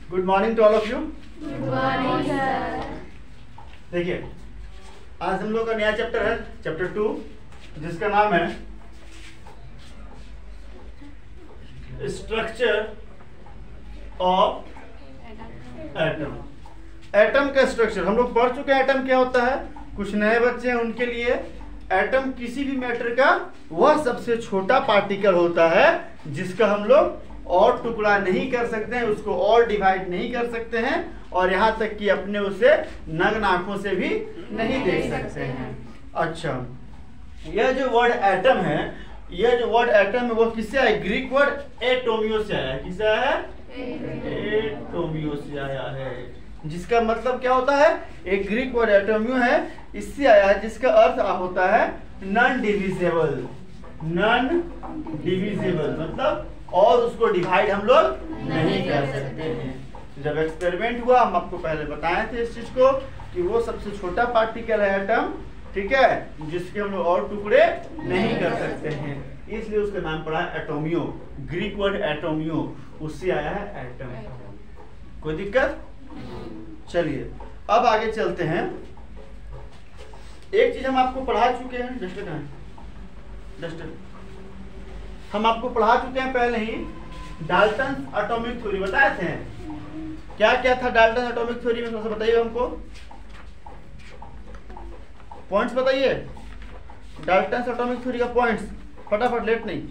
Good morning to all of you. Good morning sir. देखिए, आज हम लोग का नया चैप्टर है, चैप्टर 2, जिसका नाम है स्ट्रक्चर ऑफ एटम। एटम का स्ट्रक्चर हम लोग पढ़ चुके हैं। एटम क्या होता है? कुछ नए बच्चे हैं उनके लिए, एटम किसी भी मैटर का वह सबसे छोटा पार्टिकल होता है जिसका हम लोग और टुकड़ा नहीं कर सकते हैं, उसको और डिवाइड नहीं कर सकते हैं, और यहाँ तक कि अपने उसे नग्न आंखों से भी नहीं देख सकते हैं। अच्छा, यह जो वर्ड एटम है, यह जो वर्ड एटम है वो किससे आया? ग्रीक वर्ड एटोमियो से आया है। किससे आया है? एटोमियो से आया है, जिसका मतलब क्या होता है? एक ग्रीक वर्ड एटोमियो है, इससे आया है, जिसका अर्थ होता है नॉन डिविजिबल। नॉन डिविजिबल मतलब और उसको डिवाइड हम लोग नहीं कर सकते हैं। जब एक्सपेरिमेंट हुआ, हम आपको पहले बताए थे इस चीज को कि वो सबसे छोटा पार्टिकल है एटम, ठीक है, जिसके हम लोग और टुकड़े नहीं कर सकते हैं, इसलिए उसका नाम पड़ा है एटोमियो। ग्रीक वर्ड एटोमियो, उससे आया है एटम। कोई दिक्कत? चलिए अब आगे चलते हैं। एक चीज हम आपको पढ़ा चुके हैं, डस्टर कहाँ है? डस्टर हम आपको पढ़ा चुके हैं पहले ही, डाल्टन एटॉमिक थ्योरी बताए थे। क्या क्या था डाल्टन एटॉमिक थ्योरी में? थोड़ा सा बताइए हमको, पॉइंट्स बताइए। डाल्टन एटॉमिक थ्योरी का पॉइंट्स फटाफट, लेट नहीं।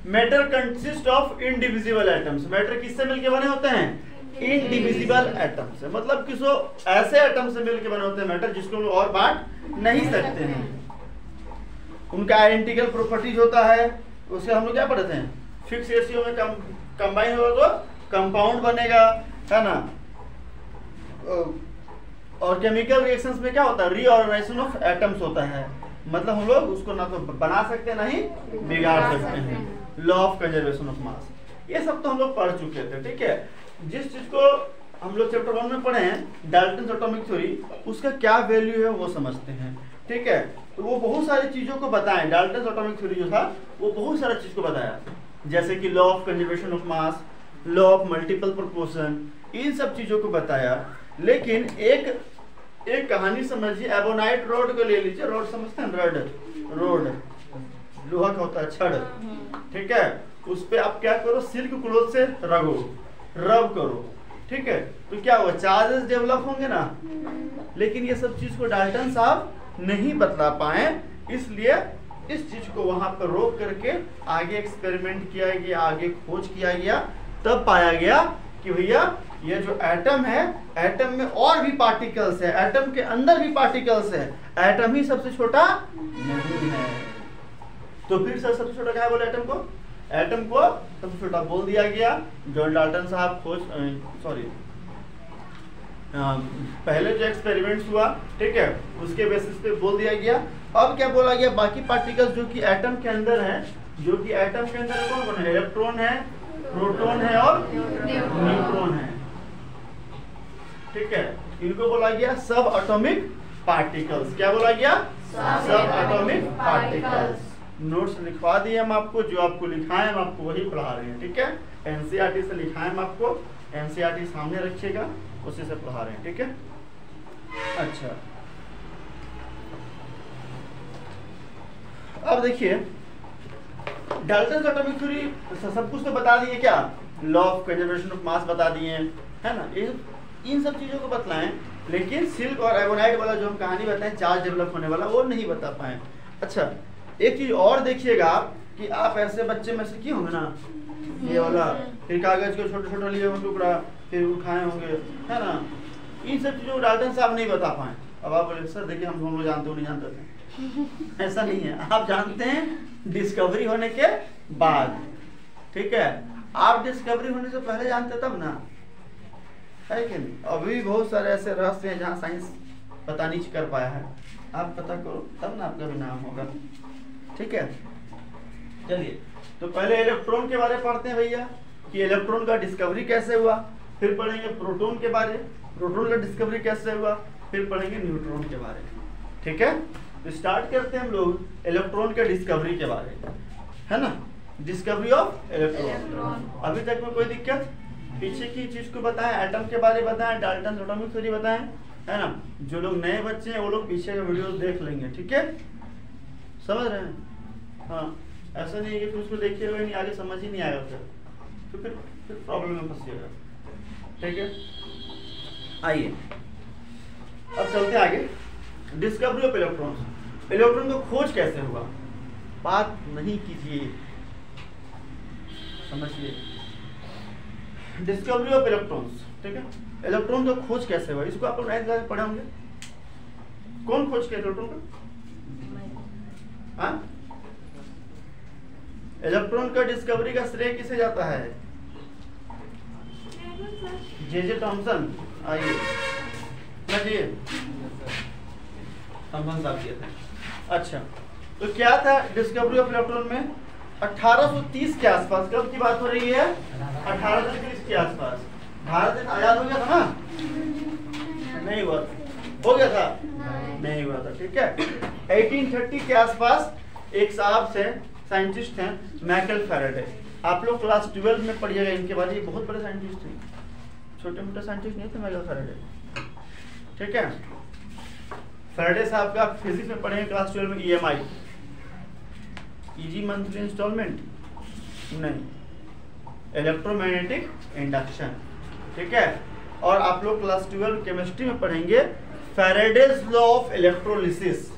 Matter consist of indivisible atoms. Matter किससे मिलके बने होते हैं? इनडिविजिबल एटम से, मतलब किसी ऐसे एटम से मिलके बने होते हैं मैटर जिसको हम लोग और बांट नहीं सकते हैं। उनका आइडेंटिकल प्रॉपर्टीज होता है, उसके हम लोग क्या पढ़ते हैं? फिक्स रेशियो में कंबाइन होगा तो कंपाउंड बनेगा, है ना। और केमिकल रिएक्शंस में क्या होता है? रीऑर्गेनाइजेशन ऑफ एटम्स होता है, मतलब हम लोग उसको ना तो बना सकते हैं ना ही बिगाड़ सकते हैं। लॉ ऑफ कंजर्वेशन ऑफ मास, ये सब तो हम लोग पढ़ चुके थे, ठीक है। जिस चीज को हम लोग चैप्टर 1 में पढ़े हैं, डाल्टन एटॉमिक थ्योरी, उसका क्या वैल्यू है वो समझते हैं, ठीक है। तो वो बहुत सारी चीजों को बताएं। डाल्टन एटॉमिक थ्योरी जो था वो बहुत सारी चीज को बताया, जैसे कि law of conservation of mass, law of multiple proportion, इन सब चीजों को बताया। लेकिन एक कहानी समझिए, एबोनाइट रोड को ले लीजिए। रोड समझते हैं? रोड लोहा का होता है, छड़, ठीक है। उस पे आप क्या करो? सिल्क क्लॉथ से रब करो, ठीक है, तो क्या हुआ? चार्जेस डेवलप होंगे ना। लेकिन ये सब चीज को डाल्टन साहब नहीं बतला पाए, इसलिए इस चीज को वहां पर रोक करके आगे एक्सपेरिमेंट किया गया, आगे खोज किया गया, तब पाया गया कि भैया ये जो एटम है, एटम में और भी पार्टिकल्स है, एटम के अंदर भी पार्टिकल्स है, एटम ही सबसे छोटा नहीं है। तो फिर सर सबसे छोटा क्या है बोले? एटम को सबसे छोटा बोल दिया गया। जॉन डाल्टन साहब पहले जो एक्सपेरिमेंट्स हुआ, ठीक है, उसके बेसिस पे बोल दिया गया। अब क्या बोला गया? बाकी पार्टिकल्स जो कि एटम के अंदर है, जो कि एटम के अंदर कौन कौन है? इलेक्ट्रॉन है, प्रोटॉन है और न्यूट्रॉन है, ठीक है। इनको बोला गया सब एटॉमिक पार्टिकल्स। क्या बोला गया? सब एटॉमिक पार्टिकल्स। नोट्स लिखवा दिए हम आपको, जो आपको लिखाए हम आपको वही पढ़ा रहे हैं, ठीक है। एनसीईआरटी से लिखाए हम आपको, एनसीईआरटी सामने रखिएगा, उसी से पढ़ा रहे हैं, ठीक है। अच्छा, अब देखिए, डाल्टन एटॉमिक थ्योरी सब कुछ तो बता दिए, क्या लॉ ऑफ कंजर्वेशन ऑफ मास बता दिए, है ना। इन सब चीजों को बतलाएं, लेकिन सिल्क और एबोनाइट वाला जो हम कहानी बताएं, चार्ज डेवलप होने वाला, वो नहीं बता पाए। अच्छा, एक चीज और देखिएगा कि आप ऐसे बच्चे में से किए होंगे ना, ये वाला, फिर कागज को छोटे छोटे लिए टुकड़ा, फिर उठाए होंगे, है ना। इन सब चीजों को डाल्टन साहब नहीं बता पाए। अब आप बोले सर देखिए हम लोग जानते हो, नहीं जानते थे। ऐसा नहीं है, आप जानते हैं डिस्कवरी होने के बाद, ठीक है। आप डिस्कवरी होने से पहले जानते तब ना, है कि नहीं। अभी बहुत सारे ऐसे रहस्य हैं जहाँ साइंस पता नहीं कर पाया है, आप पता करो तब ना आपका भी नाम होगा, ठीक है। चलिए, तो पहले इलेक्ट्रॉन के बारे में पढ़ते हैं भैया, कि इलेक्ट्रॉन का डिस्कवरी कैसे हुआ। फिर पढ़ेंगे प्रोटॉन के बारे, प्रोटॉन का डिस्कवरी कैसे हुआ। फिर पढ़ेंगे न्यूट्रॉन के बारे में, ठीक है। तो स्टार्ट करते हैं हम लोग इलेक्ट्रॉन के डिस्कवरी के बारे में, है ना। Discovery of electron. अभी तक में कोई दिक्कत? पीछे की चीज को बताएं, एटम के बारे में बताएं, डाल्टन एटॉमिक थ्योरी बताएं, है ना। जो लोग नए बच्चे हैं वो लोग पीछे का वीडियो देख लेंगे, ठीक है, समझ रहे हैं। हाँ, ऐसा नहीं है कि फिर उसको देखिएगा नहीं, आगे समझ ही नहीं आएगा तो फिर प्रॉब्लम में फंसिएगा, ठीक है। आइए अब चलते हैं आगे। डिस्कवरी ऑफ इलेक्ट्रॉन्स, इलेक्ट्रॉन का खोज कैसे हुआ, बात नहीं कीजिए, समझिए। डिस्कवरी ऑफ इलेक्ट्रॉन्स, ठीक है, इलेक्ट्रॉन का खोज कैसे हुआ, इसको आप लोग नाइन्थ क्लास में पढ़े होंगे। कौन खोज किया इलेक्ट्रॉन का? हाँ, इलेक्ट्रॉन का डिस्कवरी का श्रेय किसे जाता है? J Thomson. आइए थॉमसन साहब किए थे। अच्छा, तो क्या था डिस्कवरी ऑफ इलेक्ट्रॉन में? 1830 के आसपास। कब की बात हो रही है? 1830 के आसपास। भारत देश आजाद हो गया था ना? नहीं हुआ, हो गया था? नहीं हुआ था, ठीक है। 1830 के आसपास एक साहब से साइंटिस्ट हैं, माइकल फैराडे। आप लोग क्लास 12 में पढ़िएगा इनके बारे में, बहुत बड़े साइंटिस्ट थे, छोटे मोटे साइंटिस्ट नहीं थे माइकल फैराडे, ठीक है। फैराडे साहब का फिजिक्स में पढ़ेंगे क्लास 12 में। EMI, इजी मंथली इंस्टॉलमेंट नहीं, इलेक्ट्रोमैग्नेटिक इंडक्शन, ठीक है। और आप लोग क्लास 12 केमिस्ट्री में पढ़ेंगे फैराडेज लॉ ऑफ इलेक्ट्रोलिसिस।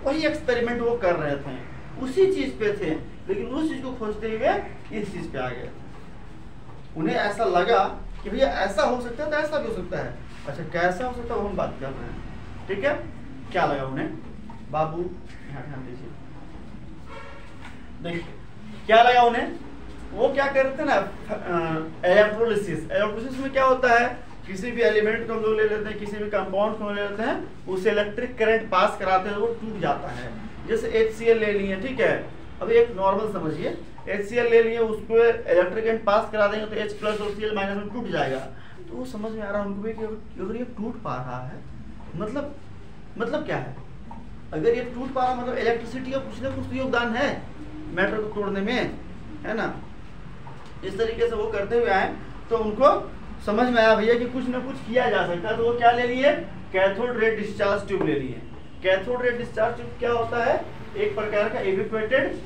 वही एक्सपेरिमेंट वो कर रहे थे, उसी चीज पे थे, लेकिन उस चीज को खोजते हुए इस चीज पे आ गए। उन्हें ऐसा लगा कि भैया ऐसा हो सकता है तो ऐसा भी हो सकता है। अच्छा, कैसा हो सकता है वो हम बात कर रहे हैं, ठीक है। क्या लगा उन्हें? बाबू यहाँ ध्यान दीजिए, देखिए क्या लगा उन्हें। वो क्या करते हैं ना, इलेक्ट्रोलिसिस। इलेक्ट्रोलिसिस में क्या होता है, किसी भी एलिमेंट को हम लोग ले लेते हैं, किसी भी कंपाउंड को ले लेते हैं, उसे इलेक्ट्रिक करंट पास कराते हैं, वो टूट जाता है। जैसे HCl ले लिए, ठीक है। अब एक नॉर्मल समझिए, HCl ले लिए, उसको इलेक्ट्रिक करंट पास करा देंगे तो H प्लस और Cl माइनस में टूट जाएगा। तो वो समझ में आ रहा है उनको भी कि अगर ये टूट पा रहा है, मतलब क्या है? अगर ये टूट पा रहा मतलब इलेक्ट्रिसिटी का कुछ ना कुछ तो योगदान है मैटर को तोड़ने में, है ना। इस तरीके से वो करते हुए आए तो उनको समझ में आया भैया कि कुछ ना कुछ किया जा सकता है। तो वो क्या ले लिए? कैथोड रे डिस्चार्ज ट्यूब ले लिए। कैथोड रे डिस्चार्ज ट्यूब क्या होता है? एक प्रकार का इवेक्यूएटेड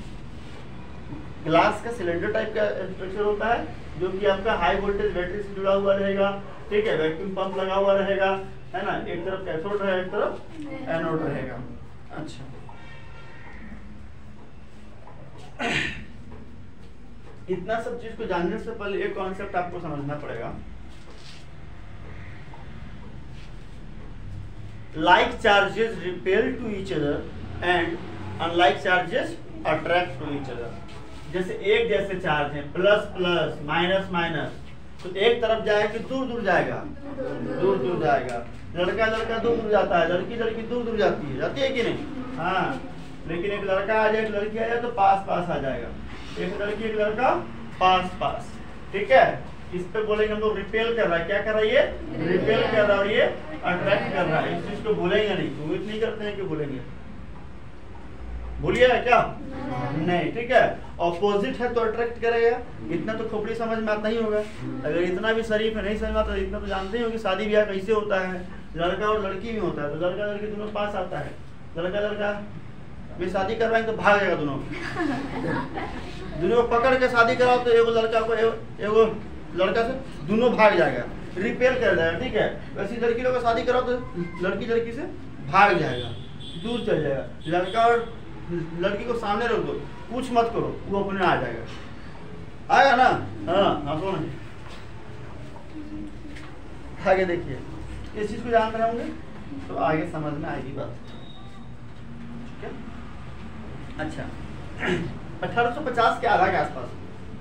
ग्लास का सिलेंडर टाइप का स्ट्रक्चर होता है, जो कि आपका हाई वोल्टेज बैटरी से जुड़ा हुआ रहेगा, ठीक है। वैक्यूम पंप लगा हुआ रहेगा, है ना। एक तरफ कैथोड रहेगा, एक तरफ एनोड रहेगा। अच्छा, इतना सब चीज को जानने से पहले एक कॉन्सेप्ट आपको समझना पड़ेगा। Like charges repel to each other and unlike charges attract to each other. जैसे एक जैसे चार्ज है, प्लस प्लस माइनस माइनस, तो एक तरफ जाएगा कि दूर दूर जाएगा? दूर दूर जाएगा। लड़का लड़का दूर दूर जाता है, लड़की लड़की दूर दूर जाती है कि नहीं? हाँ, लेकिन एक लड़का आ जाए, एक लड़की आ जाए तो पास पास आ जाएगा। एक लड़की एक लड़का पास पास, ठीक है। इस पे बोलेंगे हम लोग रिपेल कर रहा है। क्या कर रहा है? ये रिपेल कर रहा है और ये अट्रैक्ट कर रहा है। इस चीज को बोलेंगे नहीं, उम्मीद नहीं करते हैं कि बोलेंगे। बोलिएगा क्या? नहीं, ठीक है। ऑपोजिट है तो अट्रैक्ट करेगा। इतना तो खोपड़ी समझ में आता ही होगा। अगर इतना भी शरीफ है नहीं समझ में आता, इतना तो जानते ही हो कि शादी ब्याह कैसे होता है। लड़का और लड़की भी होता है, तो लड़का लड़की दोनों पास आता है। लड़का लड़का भी शादी करवाएंगे तो भाग जाएगा दोनों को पकड़ के शादी कराओ तो एगो लड़का को एगो लड़का से दोनों भाग जाएगा, रिपेल कर जाएगा, ठीक है। वैसे लड़की लोग शादी कराओ तो लड़की लड़की से भाग जाएगा, दूर चल जाएगा। लड़का और लड़की को सामने रख दो, कुछ मत करो, वो अपने आ जाएगा। आएगा ना? हाँ, सुनो आगे देखिए, इस चीज को जान रहे होंगे तो आगे समझ में आएगी बात, ठीक है। अच्छा, 1850 के आधा के आसपास,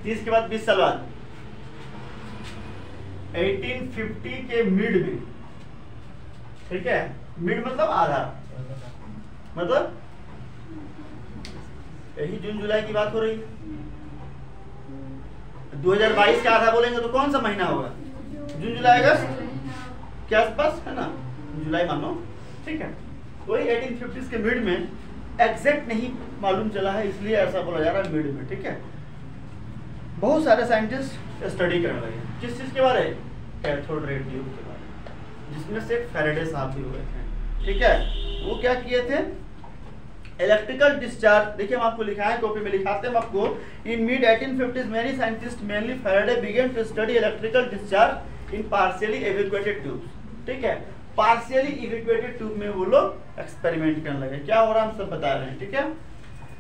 30 के बाद 20 साल बाद 1850 के मिड में, ठीक है। मिड मतलब आधा, मतलब यही जून जुलाई की बात हो रही है। 2022 का आधा बोलेंगे तो कौन सा महीना होगा? जून जुलाई अगस्त के आसपास, है ना। जुलाई मानो, ठीक है। वही 1850 के मिड में, एग्जैक्ट नहीं मालूम चला है इसलिए ऐसा बोला जा रहा है मिड में, ठीक है। बहुत सारे साइंटिस्ट स्टडी करने लगे। किस चीज के बारे? कैथोड रे ट्यूब के बारे, जिसमें से फैराडे साहब भी हुए थे। ठीक है, वो क्या किए थे? इलेक्ट्रिकल डिस्चार्ज, देखिए हम आपको लिखा है, कॉपी में लिखाते हैं हम आपको। In mid 1850s many scientist mainly Faraday began to study electrical discharge in partially evacuated tubes. ठीक है, पार्शियली इवैक्यूएटेड ट्यूब में वो लोग एक्सपेरिमेंट करने लगे। क्या हो रहा है हम सब बता रहे हैं। ठीक है,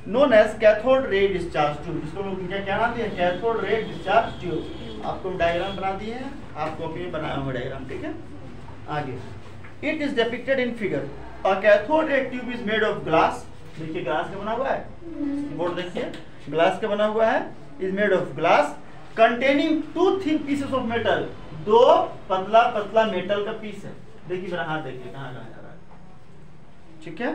known as cathode ray discharge tube, जिसको लोग क्या नाम दिया? Cathode ray discharge tube. आपको डायग्राम बना दिए हैं, आप कॉपी में बनाए होंगे डायग्राम। ठीक है, आगे it is depicted in figure. A cathode ray tube is made of glass. देखिए ग्लास का बना हुआ है, बोर्ड देखिए, ग्लास का बना हुआ है। Is made of glass containing 2 thin pieces of metal. 2 पतला पतला मेटल का पीस है। देखिए मेरा हाथ देखिए कहाँ कहाँ जा रहा है। ठीक है,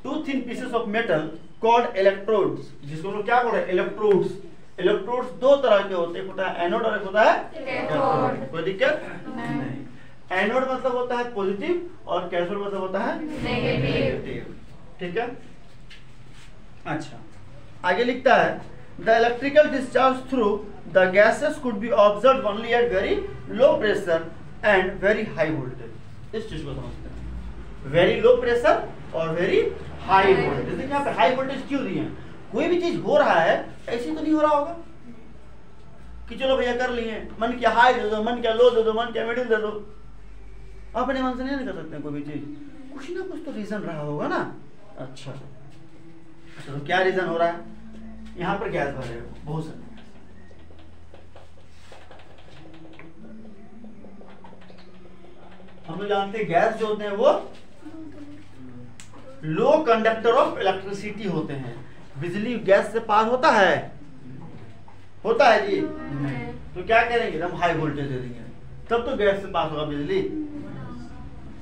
2 thin pieces of metal called electrodes, जिसको लोग क्या बोल रहे हैं? इलेक्ट्रोड्स। इलेक्ट्रोड्स 2 तरह के होते हैं, एक होता है एनोड और एक होता है कैथोड। कोई दिक्कत नहीं। एनोड मतलब होता है पॉजिटिव और कैथोड मतलब होता है नेगेटिव। ठीक है, अच्छा आगे लिखता है the electrical discharge through the gases could be observe only at very low pressure and very high voltage. इस चीज को समझते हैं, वेरी लो प्रेशर और वेरी हाई वोल्टेज। देखिए यहाँ पे हाई वोल्टेज क्यों दिए हैं? कोई भी चीज हो रहा है ऐसे तो नहीं हो रहा होगा कि चलो भैया कर लिए, मन क्या हाई दे दो, मन क्या लो दे दो, मन क्या मिडिल दे दो। अपने मन से नहीं कर सकते कोई भी चीज, कुछ ना कुछ तो रीजन रहा होगा ना। अच्छा तो क्या रीजन हो रहा है? यहाँ पर गैस भर रहे हो बहुत सारे, हम लोग जानते हैं गैस जो होते हैं वो लो कंडक्टर ऑफ इलेक्ट्रिसिटी होते हैं। बिजली गैस से पार होता है? होता है जी? तो क्या करेंगे? हम हाई वोल्टेज दे देंगे तब तो गैस से पास होगा बिजली।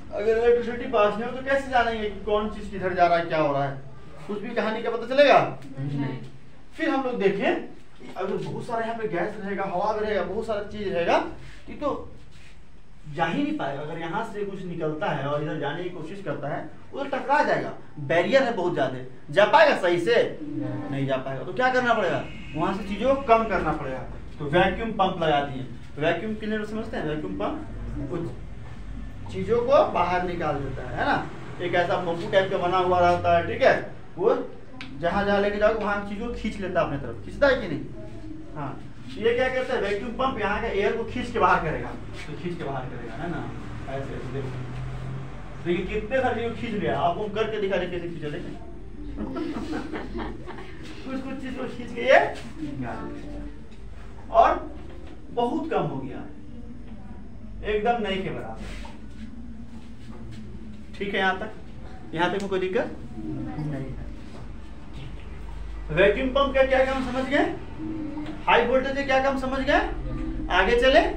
अगर इलेक्ट्रिसिटी पास नहीं हो तो कैसे जानेंगे कि कौन चीज किधर जा रहा है, क्या हो रहा है? कुछ भी कहानी का पता चलेगा नहीं। फिर हम लोग देखें कि अगर बहुत सारा यहाँ पे गैस रहेगा, हवा भी रहेगा, बहुत सारा चीज रहेगा, तो जा ही नहीं पाएगा। अगर यहाँ से कुछ निकलता है और इधर जाने की कोशिश करता है वो तो टकरा जाएगा। बैरियर है बहुत ज्यादा, जा पाएगा सही से? नहीं जा पाएगा। तो क्या करना पड़ेगा? वहां से चीजों को कम करना पड़ेगा। तो वैक्यूम पंप लगा दिए। वैक्यूम क्लीनर समझते हैं? वैक्यूम पंप कुछ चीजों को बाहर निकाल देता है ना। एक ऐसा मोकू टाइप का बना हुआ रहता है। ठीक है, वो जहां जहां लेके जाओगे वहां चीजों को खींच लेता है अपने तरफ। खींचता है कि नहीं? हाँ, ये क्या करता है? वैक्यूम पंप यहाँ का एयर को खींच के बाहर करेगा। तो खींच के बाहर करेगा है ना, ऐसे ऐसे देखो। तो ये कितने सारे चीजों खींच लिया, आपको करके दिखा रहे कैसे खींचा। देखें कुछ कुछ चीज को खींच के ये और बहुत कम हो गया, एकदम नहीं के बराबर। ठीक है, यहाँ तक में कोई दिक्कत नहीं है। वैक्यूम पंप का क्या काम समझ गए? हाई वोल्टेज का क्या काम समझ गए? आगे चले है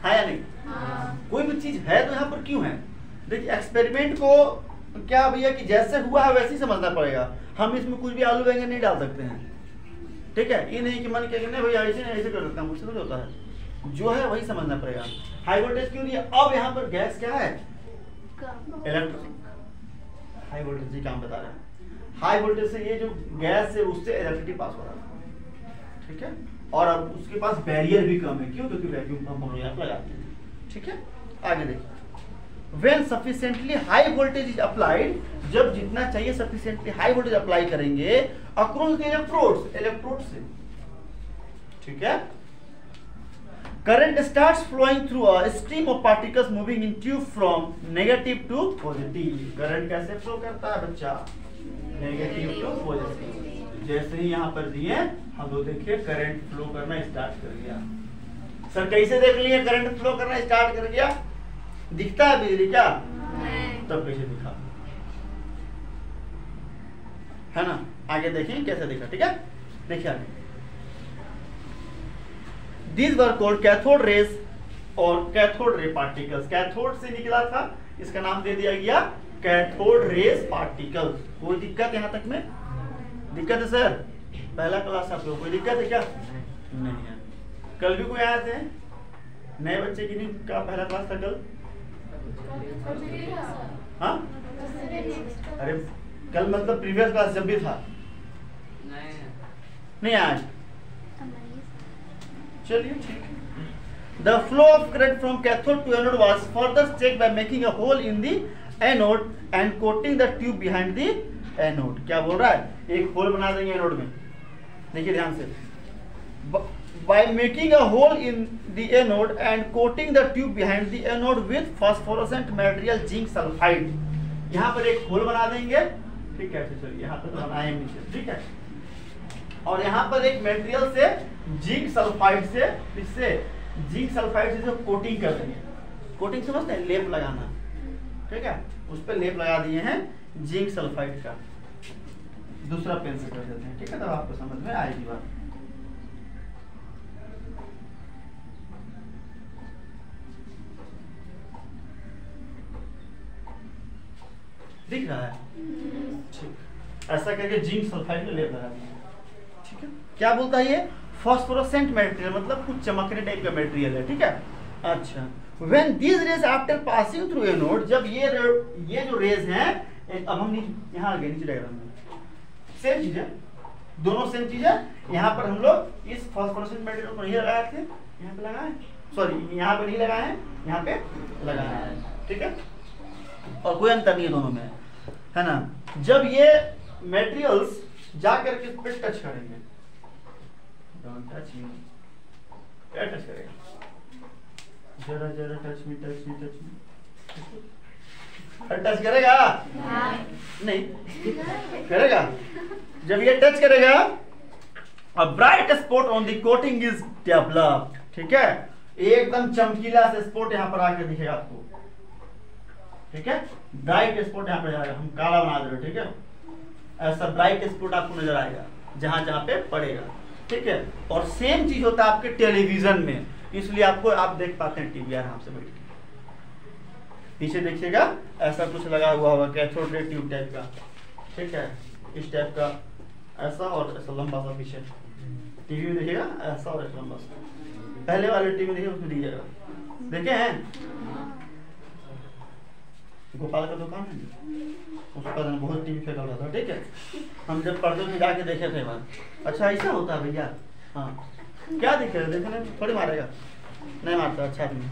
या नहीं? कोई भी चीज है तो यहाँ पर क्यों है? देखिए एक्सपेरिमेंट को क्या भैया कि जैसे हुआ है वैसे ही समझना पड़ेगा। हम इसमें कुछ भी आलू बैंगन नहीं डाल सकते हैं। ठीक है, ये नहीं कि मन के नहीं भैया ऐसे नहीं ऐसे कर सकता हूँ, मुझसे होता है। जो है वही समझना पड़ेगा। हाई वोल्टेज क्यों दिया? अब यहाँ पर गैस क्या है? इलेक्ट्रिक। हाई वोल्टेज ही काम बता रहा है। हाई वोल्टेज से ये जो गैस है उससे इलेक्ट्रिसिटी पास हो रहा है। ठीक है, और अब उसके पास बैरियर भी कम है। क्यों? क्योंकि वैक्यूम पंप हम यहाँ लगाते हैं। ठीक है, आगे देखिए। When sufficiently high voltage is applied, जब जितना चाहिए sufficiently high voltage अप्लाई करेंगे across the electrodes से। ठीक है, current starts flowing through a stream of particles moving in tube from negative to positive। current कैसे फ्लो करता है बच्चा? Negative to positive. जैसे ही यहाँ पर दिए हम लोग देखिए करंट फ्लो करना स्टार्ट कर गया। सर कैसे देख लिए करंट फ्लो करना स्टार्ट कर गया? दिखता है बिजली क्या? तब कैसे दिखा है ना? आगे देखिए कैसे दिखा। ठीक है, देखिए आगे। These were called cathode rays और कैथोड रे पार्टिकल्स। कैथोड से निकला था, इसका नाम दे दिया गया कैथोड रेस पार्टिकल्स। कोई दिक्कत यहाँ तक में? दिक्कत है सर? पहला क्लास आप लोग कोई दिक्कत है क्या? नहीं है। कल भी कोई आए थे नए बच्चे की? नहीं का पहला क्लास था कल? हाँ, अरे कल मतलब प्रीवियस क्लास जब भी था नहीं आज चलिए ठीक है। The flow of current from cathode to anode was further checked by making a hole in the anode and coating the tube behind the anode. क्या बोल रहा है? एक होल बना देंगे एनोड में, देखिए ध्यान से, by making a hole in the anode and coating the tube behind the anode with phosphorescent material zinc sulfide. यहाँ पर एक होल बना देंगे, ठीक है, चलिए यहाँ पर बनाए नीचे, ठीक है, और यहाँ पर एक मटेरियल से जिंक सल्फाइड से, इससे जिंक सल्फाइड से जो कोटिंग कर देंगे, कोटिंग समझते हैं, लेप लगाना, ठीक है, उस पर लेप लगा दिए हैं जिंक सल्फाइड का, दूसरा पेन से कर देते हैं, ठीक है, तब आपको समझ में आएगी बात। दिख रहा है? ठीक, ऐसा करके जिंक सल्फाइड में लेप लगा दिए, ठीक है। क्या बोलता है ये? फॉस्फोरेसेंट मटेरियल, मतलब कुछ चमकने टाइप का मटेरियल है, ठीक है। अच्छा, when these rays after passing through anode, जब ये जो रेज हैं, अब हम यहाँ आ गए नीचे डायग्राम में, सेम चीज है, दोनों सेम चीज है। यहाँ पर हम लोग इस फॉस्फोरेसेंट मटेरियल को नहीं लगाए थे, यहाँ पे लगाए, सॉरी यहाँ पे नहीं लगाए हैं, यहाँ पे लगाए हैं, ठीक है, और कोई अंतर नहीं है दोनों में, है ना। जब ये मटेरियल्स जाकर के इस पे टच करेंगे, डोंट टच मी, क्या टच करेगा? जरा जरा touch me, touch me, touch me, touch करेगा? नहीं करेगा। जब ये टच करेगा, a bright spot on the coating is developed, ठीक है, एकदम चमकीला से स्पॉट यहाँ पर आकर दिखेगा आपको, ठीक है, ब्राइट स्पॉट यहाँ पे जाएगा, हम काला बना दे रहे, ठीक है, ऐसा ब्राइट स्पॉट आपको नजर आएगा जहां जहां पे पड़ेगा, ठीक है। और सेम चीज होता है आपके टेलीविजन में, इसलिए आपको, आप देख पाते हैं टीवी आराम से बैठ के, पीछे देखिएगा ऐसा कुछ लगा हुआ होगा, कैथोड रे ट्यूब टाइप का, ठीक है, इस टाइप का, ऐसा और ऐसा लंबा सा पीछे टीवी में देखिएगा, ऐसा और ऐसा लंबा सा, पहले वाले टीवी देखिए उसमें दिखेगा, देखे हैं? गोपाल का दुकान है, उसका बहुत टीवी फेंका हुआ था, ठीक है, हम जब पर्दे में जाके देखे थे बार, अच्छा ऐसा होता है भैया, हाँ, क्या दिखे, देखने थोड़ी मारेगा, नहीं मारता, अच्छा आदमी,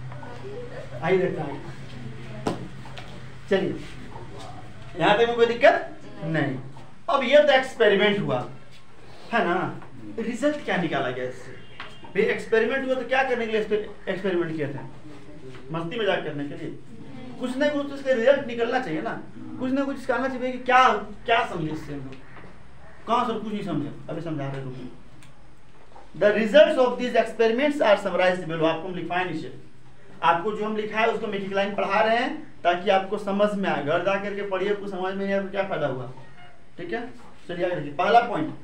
आई देखता है। चलिए, यहाँ तक में कोई दिक्कत नहीं। अब ये तो एक्सपेरिमेंट हुआ है ना, रिजल्ट क्या निकाला गया इससे? भाई एक्सपेरिमेंट हुआ तो क्या करने के लिए एक्सपेरिमेंट किए थे? मस्ती मजाक करने के लिए? कुछ ना कुछ इसका रिजल्ट निकलना चाहिए ना, कुछ ना कुछ निकालना चाहिए कि क्या क्या समझे इससे हम लोग, कहाँ सर कुछ नहीं समझे, अभी समझा रहे लोग। The results of this experiments are summarised below, आपको हम लिखवाए नीचे, आपको जो हम लिखा है उसको हम एक लाइन पढ़ा रहे हैं ताकि आपको समझ में आए, घर जा करके पढ़िए, आपको समझ में नहीं आया तो क्या फायदा हुआ, ठीक है। चलिए आगे देखिए, पहला point,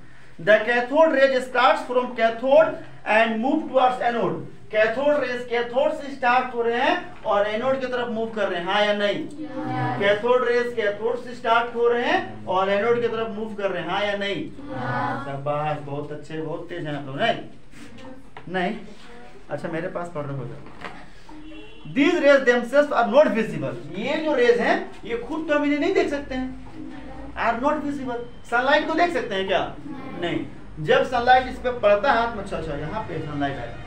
the cathode rays starts from cathode and move towards anode, cathode rays cathode से स्टार्ट हो रहे हैं और एनोड की तरफ मूव कर रहे हैं, हाँ या नहीं? कैथोड रेज कैथोड से स्टार्ट हो रहे हैं और एनोड की तरफ मूव कर रहे हैं, हाँ या नहीं? शाबाश, बहुत अच्छे, बहुत तेज हैं आप लोग, नहीं? अच्छा मेरे पास पढ़ रहे हो। These rays themselves are not visible, ये जो रेज हैं ये खुद तो हम इन्हें नहीं देख सकते हैं, are not visible। सनलाइट को देख सकते हैं क्या? नहीं। जब सनलाइट इस पे पड़ता है, अच्छा यहाँ पे सनलाइट आएगा।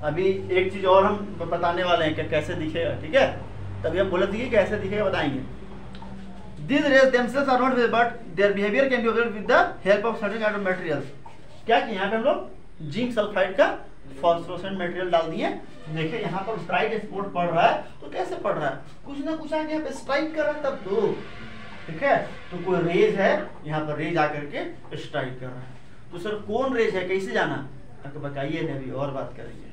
अभी एक चीज और हम बताने वाले हैं कि कैसे दिखेगा, ठीक है, तभी हम बोले थे कि कैसे दिखेगा बताएंगे। These rays themselves are not visible but their behavior can be observed with the help of certain kind of materials। क्या कि यहाँ पे हम लोग जिंक सल्फाइड का फॉस्फोरेसेंट मटेरियल डाल दिए, देखिए यहाँ पर ब्राइट स्पॉट पड़ रहा है, तो कैसे पड़ रहा है? कुछ ना कुछ आके यहाँ पे स्ट्राइक कर रहा है तब तो, ठीक है, तो कोई रेज है, यहाँ पर रेज आकर के स्ट्राइक कर रहा है, तो सर कौन रेज है, कैसे जाना? तो बताइए ना, अभी और बात करेंगे,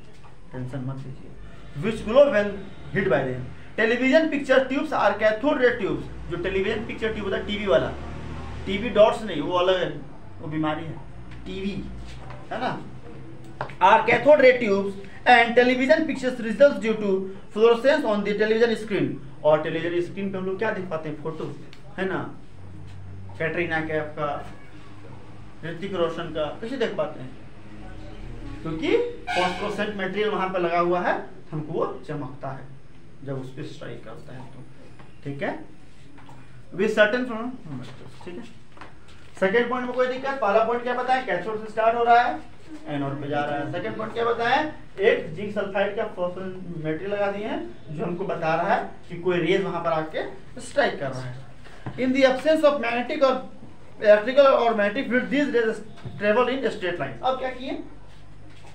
टेंशन मत लीजिए। Which glow when hit by them, television picture tubes are cathode ray tubes, जो टेलीविजन पिक्चर ट्यूब होता है टीवी वाला, टीवी डॉट्स नहीं, वो अलग है, वो बीमारी है, टीवी है ना, are cathode ray tubes and television pictures results due to fluorescence on the television screen। और टेलीविजन स्क्रीन पे हम लोग क्या दिख पाते हैं? फोटो, है ना, कैटरीना कैफ का, ऋतिक रोशन का, कैसे देख पाते हैं? क्योंकि फॉस्फोरेसेंट मटेरियल वहां पर लगा हुआ है, हमको वो चमकता है जब उस पर स्ट्राइक करता है, तो ठीक है, विद सर्टेन, ठीक है। सेकंड पॉइंट में कोई दिक्कत? पहला पॉइंट क्या बताएं, कैथोड से स्टार्ट हो रहा है, एनोड पे जा रहा है। सेकंड पॉइंट क्या बताएं, एक जिंक सल्फाइड का फॉस्फोरेट मटेरियल लगा दिए हैं जो हमको बता रहा है कि कोई रेज वहां पर आके स्ट्राइक कर रहा है। In the absence of magnetic और इलेक्ट्रिकल और magnetic field this raise travel in straight line. अब क्या किए,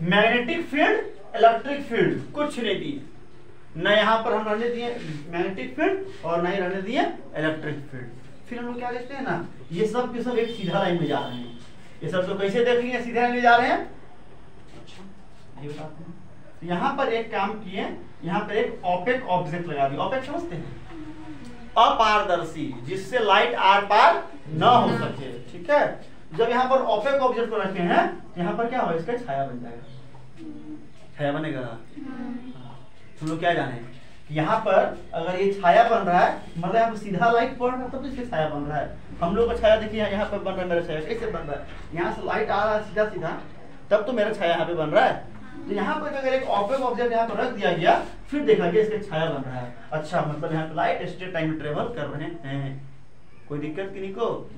मैग्नेटिक फील्ड इलेक्ट्रिक फील्ड कुछ नहीं दिए, न यहाँ पर हम रहने दिए मैग्नेटिक फील्ड और न ही रहने दिए इलेक्ट्रिक फील्ड। फिर हम लोग क्या देखते हैं ना, ये सब के सब एक सीधा लाइन में जा रहे हैं। ये सब तो कैसे देख लिए, सीधा लाइन में जा रहे हैं। अच्छा ये बताते हैं, तो यहाँ पर एक काम किए, यहाँ पर एक ऑपेक ऑब्जेक्ट लगा दिया। ऑपेक समझते हैं, अपारदर्शी, जिससे लाइट आर पार न हो सके। ठीक है, जब यहाँ पर ऑपेक ऑब्जेक्ट को रखे हैं, यहाँ पर क्या होगा, इसका छाया बन जाएगा। छाया बनेगा, हम लोग क्या जाने, यहाँ पर अगर ये छाया बन रहा है, मतलब यहाँ पर सीधा लाइट पड़ रहा है तब तो इसका छाया बन रहा है। हम लोग का छाया देखिए यहाँ पर बन रहा है, मेरा छाया कैसे बन रहा है, यहाँ से लाइट आ रहा है सीधा सीधा, तब तो मेरा छाया यहाँ पे बन रहा है। तो यहाँ पर अगर एक ऑपेक ऑब्जेक्ट यहाँ पर रख दिया गया, फिर देखा गया इसका छाया बन रहा है। अच्छा, मतलब यहाँ पे लाइट स्ट्रेट लाइन में ट्रेवल कर रहे हैं, कोई दिक्कत किन्हीं को?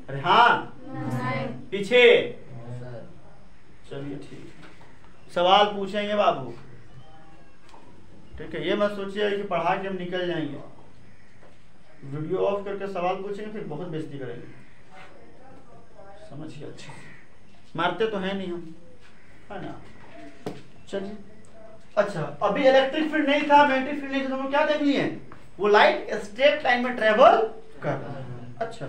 अरे हाँ, पीछे चलिए ठीक है, सवाल पूछेंगे बाबू। ठीक है, ये मत सोचिए कि पढ़ा के हम निकल जाएंगे, वीडियो ऑफ करके सवाल पूछेंगे फिर बहुत बेइज्जती करेंगे, समझिए अच्छे से। मारते तो है नहीं हम, है ना। चलिए, अच्छा अभी इलेक्ट्रिक फील्ड नहीं था, मैग्नेटिक फील्ड नहीं था, तो हम क्या देख लिए, वो लाइट स्ट्रेट लाइन में ट्रेवल कर रहा है। अच्छा,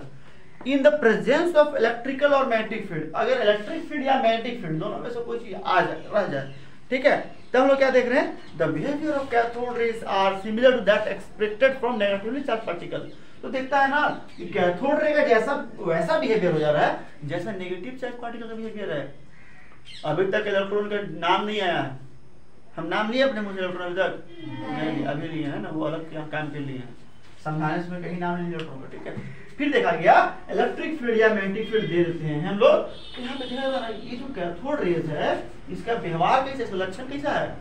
in the presence of electrical और मैग्नेटिक फील्ड, अगर इलेक्ट्रिक फील्ड या मैग्नेटिक फील्ड दोनों में से कोई चीज आ जाए, रह जाए, ठीक है, तो हम लोग क्या देख रहे हैं, the behaviour of cathode rays are similar to that expected from negatively charge particle. तो देखता है ना कि कैथोड रे का जैसा वैसा बिहेवियर हो जा रहा है जैसा नेगेटिव चार्ज पार्टिकल का बिहेवियर है। अभी तक इलेक्ट्रॉन का नाम नहीं आया है, हम नाम लिए अपने मुझे इलेक्ट्रॉन अभी तक नहीं, अभी लिए है ना, वो अलग काम के लिए है, समझाने में कहीं नाम नहीं इलेक्ट्रॉन का। ठीक है, फिर देखा गया इलेक्ट्रिक फील्ड या मैग्नेटिक फील्ड दे देते हैं हम लोग, तो यहाँ पे देखा जा रहा है ये जो कैथोड रेज है इसका व्यवहार कैसे, इसका लक्षण कैसा है,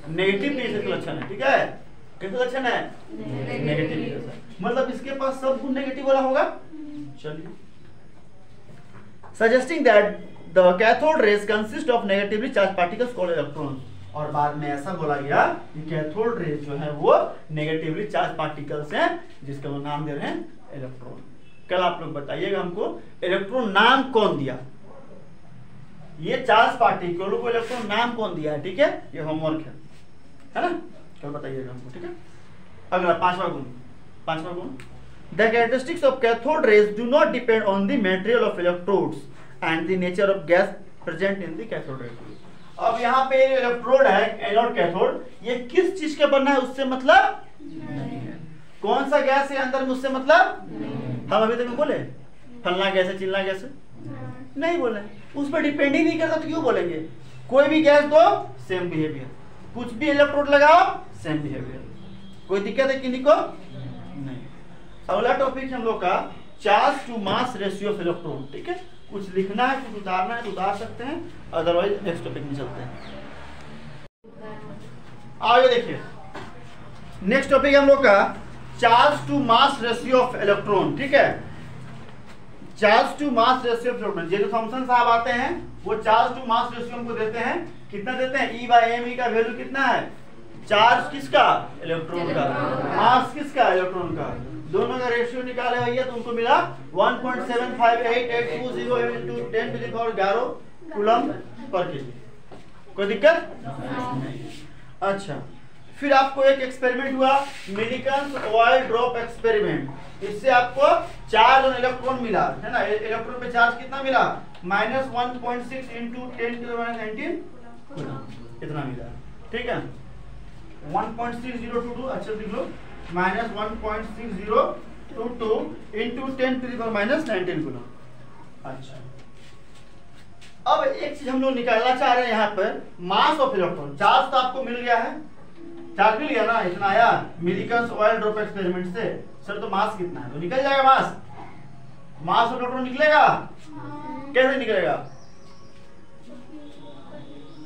नेगेटिव नेचर का लक्षण है। ठीक है, कैसा लक्षण है, नेगेटिव नेचर, मतलब इसके पास सब गुण नेगेटिव वाला होगा। चलिए, suggesting that the cathode rays consist of negatively charge particles called electron. और बाद में ऐसा बोला गया कि कैथोड रेज जो है वो नेगेटिवली चार्ज पार्टिकल्स हैं, जिसका वो नाम दे रहे हैं इलेक्ट्रॉन। कल आप लोग बताइएगा हमको इलेक्ट्रॉन नाम कौन दिया, ये चार्ज पार्टिकल को इलेक्ट्रॉन नाम कौन दिया है। ठीक है, ये होमवर्क है ना, कल बताइएगा हमको। ठीक है, अगला पांचवा गुण, the characteristics of cathode raise do not depend on the material of electrodes and the nature of gas present in the cathode rays. अब यहाँ पे इलेक्ट्रोड है, एनोड कैथोड, ये किस चीज के बनना है उससे मतलब नहीं है, कौन सा गैस है अंदर में उससे मतलब। हम अभी तक बोले फलना गैस है, चिल्ला गैस है, नहीं बोले, उस पर डिपेंड ही नहीं करता तो क्यों बोलेंगे। कोई भी गैस दो सेम बिहेवियर, कुछ भी इलेक्ट्रोड लगाओ सेम बिहेवियर, कोई दिक्कत है किन्हीं को नहीं। अगला टॉपिक हम लोग का charge to mass ratio of electron. ठीक है, कुछ लिखना है, कुछ उतारना है तो उतार सकते हैं, अदरवाइज नेक्स्ट टॉपिक में चलते हैं। आगे देखिए, नेक्स्ट टॉपिक हम लोग का charge to mass ratio of electron. ठीक है, charge to mass ratio of electron, J Thomson साहब आते हैं वो चार्ज टू मास रेशियो हमको देते हैं, कितना देते हैं, E/m का वैल्यू कितना है, चार्ज किसका, इलेक्ट्रॉन का, मास किसका, इलेक्ट्रॉन का, दोनों का रेशियो निकाले भैया, तुमको मिला 1.75882 into 10 to the power 11 coulomb पर केजी। कोई दिक्कत नहीं। अच्छा, फिर आपको एक एक्सपेरिमेंट हुआ, मिलिकन्स ऑयल ड्रॉप एक्सपेरिमेंट। इससे आपको चार्ज और इलेक्ट्रॉन मिला है ना, इलेक्ट्रॉन पे चार्ज कितना मिला, -1.6 into 10 to the minus 19 इतना मिला। ठीक है, 1.6022, अच्छा लिख लो, -1.6022 into 10 to the power minus 19 coulomb. अच्छा, अब एक चीज हम लोग निकालना चाह रहे हैं यहाँ पर, मास ऑफ इलेक्ट्रॉन। चार्ज तो आपको मिल गया है, चार्ज मिल गया ना, इतना आया मिलिकन्स ऑयल ड्रॉप एक्सपेरिमेंट से। सर तो मास कितना है, तो निकल जाएगा मास, मास ऑफ इलेक्ट्रॉन निकलेगा, कैसे निकलेगा,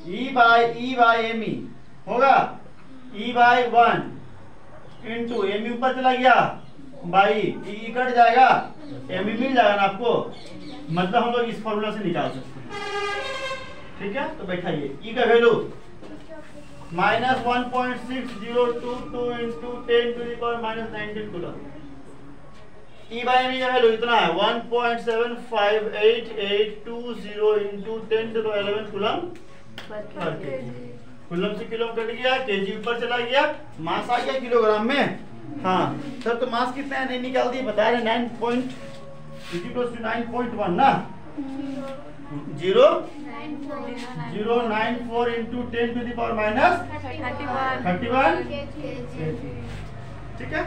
E/me होगा, E/1 इंटू एम ऊपर चला गया बाई ई कट जाएगा, एम मिल जाएगा ना आपको, मतलब हम लोग इस फॉर्मूला से निकाल सकते हैं। ठीक है, तो बैठाइए ई का value -1.6022 into 10⁻⁻19 coulomb. E by m का वैल्यू इतना है 1.75880 इंटू 10⁻11 कूलम पर केजी। कूलम से किलो कट गया, केजी ऊपर चला गया, मास आ गया किलोग्राम में। हाँ सर, तो मास कितना है नहीं निकाल दिए, बता रहे 9.1 ना, 0.094 इंटू 10⁻31। ठीक है,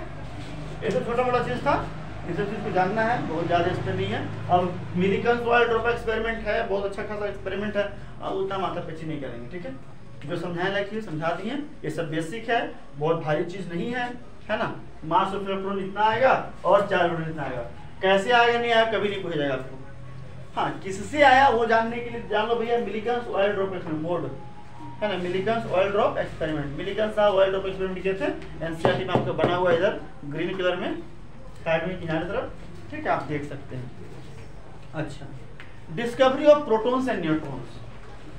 ये तो छोटा मोटा चीज था, इस चीज को जानना है, बहुत ज्यादा इस पे नहीं है। अब मिलीकंस ऑयल ड्रॉप एक्सपेरिमेंट है, बहुत अच्छा खासा एक्सपेरिमेंट है, अब उतना माथा पेची नहीं करेंगे। ठीक है, जो समझाने लायक समझा दिए, ये सब बेसिक है, बहुत भारी चीज नहीं है, है ना। मास ऑफ इलेक्ट्रॉन इतना आएगा और चार्ज प्रोटॉन इतना आएगा, कैसे आएगा नहीं आएगा कभी नहीं पूछा जाएगा आपको। हाँ, किससे आया वो जानने के लिए जान लो भैया, मिलीकंस ऑयल ड्रॉप एक्सपेरिमेंट मोड है ना, मिलीकंस ऑयल ड्रॉप एक्सपेरिमेंट। मिलीकंस साहब ऑयल ड्रॉप एक्सपेरिमेंट किए थे, एनसीईआरटी में आपको बना हुआ इधर ग्रीन कलर में साइड में किनारे तरफ। ठीक है, आप देख सकते हैं। अच्छा, discovery of protons and neutrons.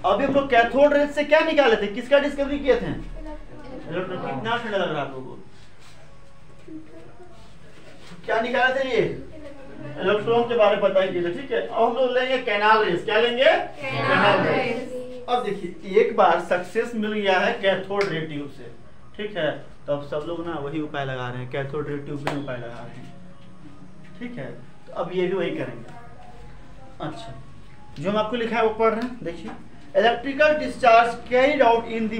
अभी हम लोग कैथोड रेज से क्या निकाले थे, किसका डिस्कवरी किए थे? इलेक्ट्रॉन। कितना ठंडा लग रहा है आप लोगों को? क्या निकाले थे ये? इलेक्ट्रॉन के बारे में बताइए। ठीक है, अब हम लोग लेंगे कैनाल रेज। क्या लेंगे? Canal raise. अब देखिए, एक बार सक्सेस मिल गया है कैथोड रे ट्यूब से, ठीक है, तो अब सब लोग ना वही उपाय लगा रहे हैं, कैथोड रे ट्यूब में उपाय लगा रहे हैं। ठीक है, तो अब ये भी वही करेंगे। अच्छा, जो हम आपको लिखा है वो पढ़ रहे हैं, देखिए। Electrical discharge carried out in the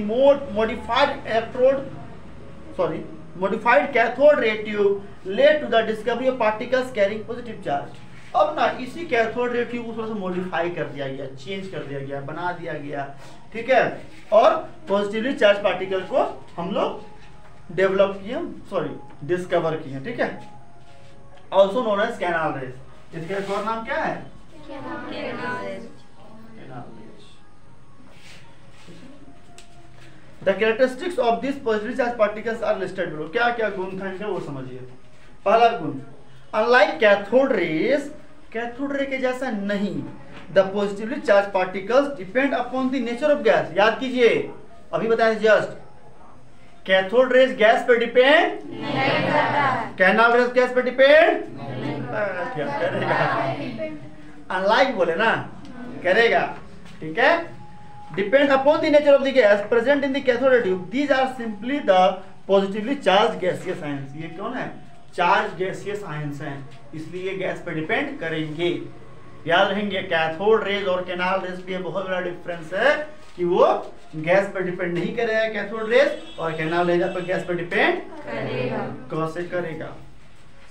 modified cathode ray tube led to the discovery of particles carrying positive charge। अब ना इसी कैथोड रे ट्यूब को थोड़ा सा मॉडिफाई कर दिया गया, चेंज कर दिया गया, बना दिया गया। ठीक है, और पॉजिटिवली चार्ज पार्टिकल को हम लोग डेवलप किए, डिस्कवर किए। ठीक है, also known as canal rays. इसका एक और नाम क्या है? Canal rays. The characteristics of these positively charged particles are listed below। क्या क्या गुण था इनका वो समझिए। पहला गुण, unlike cathode rays, cathode ray के जैसा नहीं, the positively charged particles depend upon the nature of gas। याद कीजिए, अभी बताया जस्ट, कैथोड रेज गैस पे डिपेंड नहीं करता, कैनाल रेज गैस पे डिपेंड क्या करेगा? अनलाइक बोले ना, करेगा। ठीक है, depend upon the nature of the gas present in the cathode ray tube। These are simply the positively charged gaseous ions। ये कौन है? चार्ज गैसियस आयंस हैं, इसलिए ये गैस पे डिपेंड करेंगे। याद रहेंगे, कैथोड रेज और कैनाल रेज में बहुत बड़ा डिफरेंस है कि वो गैस पे डिपेंड नहीं करेगा कैथोड रेज, और कैनाल रेज पर गैस पे डिपेंड करेगा। कैसे करेगा?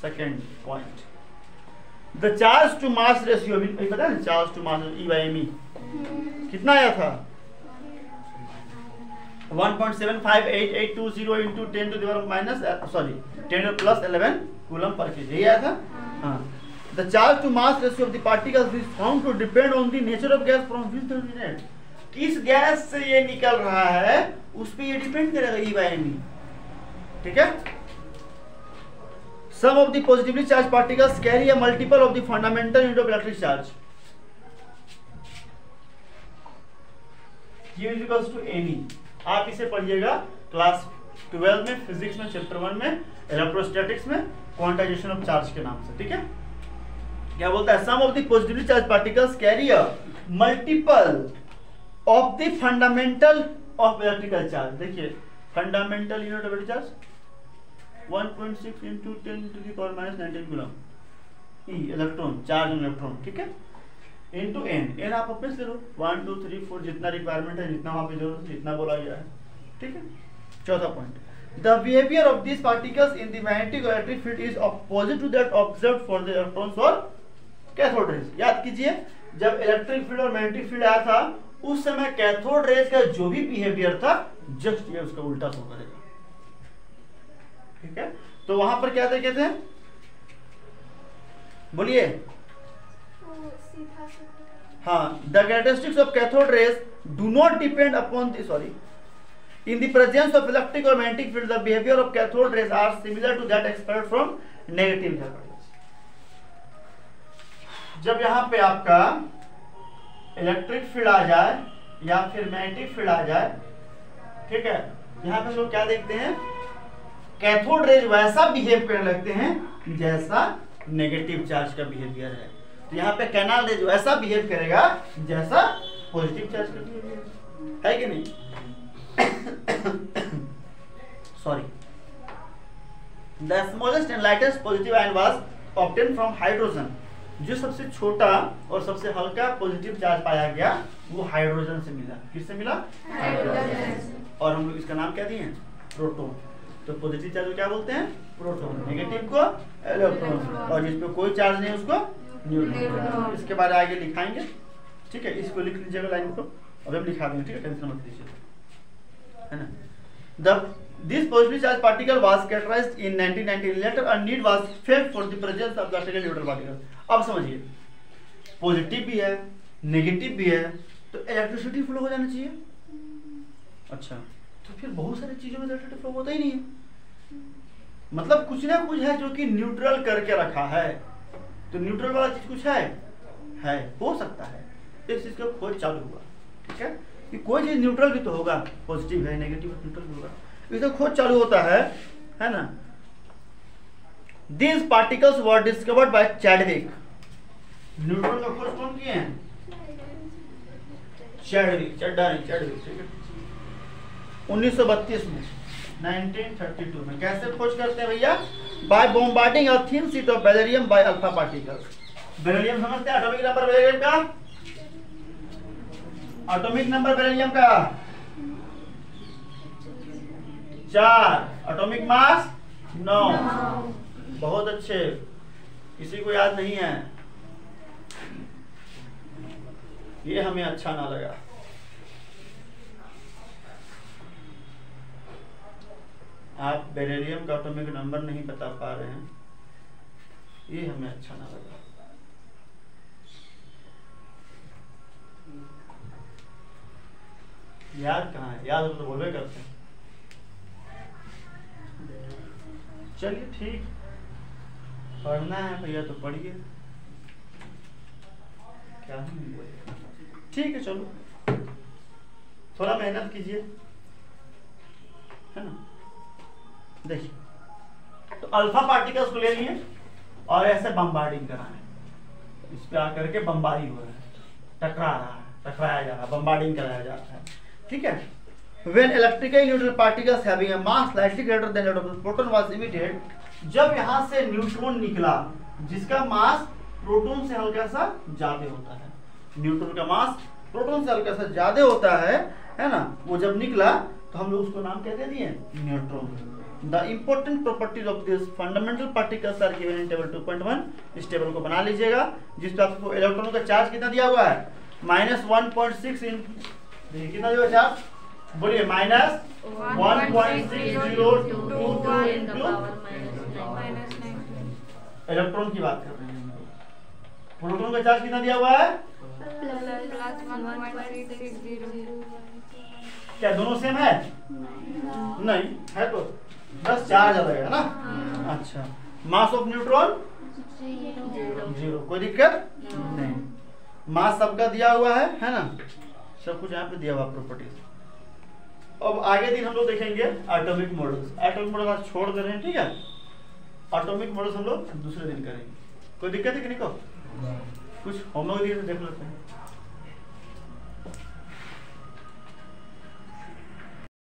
Second point, the charge to mass ratio. पता है चार्ज टू मास E/me कितना आया था? 1.75880 इंटू 10⁻11 कूलम पर केजी आया था। हाँ, the charge to mass ratio of the particles is found to depend on the nature of gas from which they originate. किस गैस से ये निकल रहा है उस पे ये डिपेंड करेगा E/me। ठीक है, sum of the positively charge particles carry a multiple of the fundamental unit of electric charge. Q = Ne। आप इसे पढ़िएगा क्लास 12 में, फिजिक्स में, चैप्टर 1 में, इलेक्ट्रोस्टैटिक्स में, क्वांटाइजेशन ऑफ चार्ज के नाम से। ठीक है, क्या बोलता है? Sum of the positively charge particles carry a multiple of the fundamental of electrical charge. देखिए, fundamental unit of electric charge 1.6 into 10⁻⁻19 coulomb. Electron, charge on electron. ठीक है, इनटू एन आप अपने से लो, 1 2 3 4 जितना रिक्वायरमेंट है, जितना वहां पे जरूरत है, जितना बोला गया है। ठीक है, चौथा point, the behaviour of this particles in the magnetic और electric field is opposite to that observed for the electrons और कैथोड रेज। याद कीजिए, जब इलेक्ट्रिक फील्ड और मैग्नेटिक फील्ड आया था उस समय कैथोड रेज का जो भी बिहेवियर था जस्ट ये उसका उल्टा शो करेगा। ठीक है, तो वहां पर क्या कहते हैं, बोलिए। हाँ, the characteristics of cathode rays do not depend upon the in the presence of electric or magnetic field, the behavior of cathode rays are similar to that expected from negative charge particles. जब यहाँ पे आपका electric field आ जाए या फिर magnetic field आ जाए, ठीक है, यहाँ पे हम लोग क्या देखते हैं, कैथोड रेज वैसा बिहेव करने लगते हैं जैसा नेगेटिव चार्ज का बिहेवियर है। तो यहाँ पे कैनाल रेज वैसा बिहेव करेगा जैसा पॉजिटिव चार्ज का बिहेवियर है कि नहीं। Sorry, the smallest and lightest positive ion was obtain from hydrogen. जो सबसे छोटा और सबसे हल्का पॉजिटिव चार्ज पाया गया वो हाइड्रोजन से मिला। किससे मिला? हाइड्रोजन। और हम लोग इसका नाम क्या दिए? प्रोटॉन। तो पॉजिटिव चार्ज को क्या बोलते हैं? प्रोटॉन। नेगेटिव को इलेक्ट्रॉन, और जिस पे कोई चार्ज नहीं उसको न्यूट्रॉन। इसके बारे में आगे लिखाएंगे, ठीक है, इसको लिख लीजिएगा लाइन को, अभी हम लिखा देंगे, ठीक है, टेंशन मत लीजिए, है ना। This positively charged particle was characterized in 1919. Later, a need was felt for the presence of the second neutral particle. अब समझिए, पॉजिटिव भी है, नेगेटिव भी है, तो इलेक्ट्रिसिटी फ्लो हो जाना चाहिए। अच्छा, तो फिर बहुत सारी चीजों में इलेक्ट्रिसिटी फ्लो होता ही नहीं है। मतलब कुछ ना कुछ है जो कि न्यूट्रल करके रखा है। तो न्यूट्रल वाला चीज कुछ है, हो सकता है, इस चीज का खोज चालू हुआ, ठीक है, कि कोई चीज न्यूट्रल भी तो होगा, पॉजिटिव है, नेगेटिव है, न्यूट्रल भी होगा, इसका खोज चालू होता है ना। These particles were discovered by Chadwick. Neutron का खोज कौन किए हैं? चैडविक, ठीक है, 1932 में, 1932 में। कैसे खोज करते हैं भैया? By bombarding a thin sheet of beryllium by alpha particles. Beryllium समझते हैं? एटॉमिक नंबर बेरिलियम का, एटॉमिक नंबर बेरिलियम का 4, एटॉमिक मास 9। बहुत अच्छे, किसी को याद नहीं है, ये हमें अच्छा ना लगा। आप बेरिलियम का एटॉमिक नंबर नहीं बता पा रहे हैं, ये हमें अच्छा ना लगा। याद कहाँ है? याद हो तो बोलवे करते हैं। चलिए ठीक, पढ़ना है भैया तो पढ़िए, क्या ठीक है, चलो थोड़ा मेहनत कीजिए, है ना। देखिए, तो अल्फा पार्टिकल्स को ले लिए और ऐसे बम्बार्डिंग कराएं, इस पे आकर के बम्बारी हो रहा है, टकरा रहा है, टकराया जा रहा है, बम्बार्डिंग कराया जा रहा है, ठीक है। When electrically neutral particles having a mass slightly greater than that of the proton was emitted, जब यहाँ से न्यूट्रॉन निकला जिसका मास प्रोटॉन से हल्का सा ज्यादा होता है, न्यूट्रॉन का मास प्रोटॉन से हल्का सा ज्यादा होता है ना, वो जब निकला तो हम लोग उसको नाम क्या दे दिए? Neutron. The important properties of this fundamental particles are given in table 2.1। इस टेबल को बना लीजिएगा, जिसपे आपको इलेक्ट्रॉनों का चार्ज कितना दिया हुआ है? -1.6 इन, कितना दिया हुआ चार्ज? बोलिए, -1.6022 इलेक्ट्रॉन की बात कर रहे हैं। प्रोटॉन का चार्ज कितना दिया हुआ है? क्या दोनों सेम है? नहीं है, तो बस चार्ज अलग है ना। अच्छा, मास ऑफ न्यूट्रॉन 0, कोई दिक्कत नहीं, मास सबका दिया हुआ है ना, सब कुछ यहाँ पे दिया हुआ प्रॉपर्टीज। अब आगे दिन हम लोग देखेंगे एटॉमिक मॉडल्स। एटॉमिक मॉडल आज छोड़ दे रहे हैं, ठीक है, एटॉमिक मॉडल्स हम लोग दूसरे दिन करेंगे। कोई दिक्कत है कि नहीं? को कुछ होमवर्क दिए तो देख लेते हैं।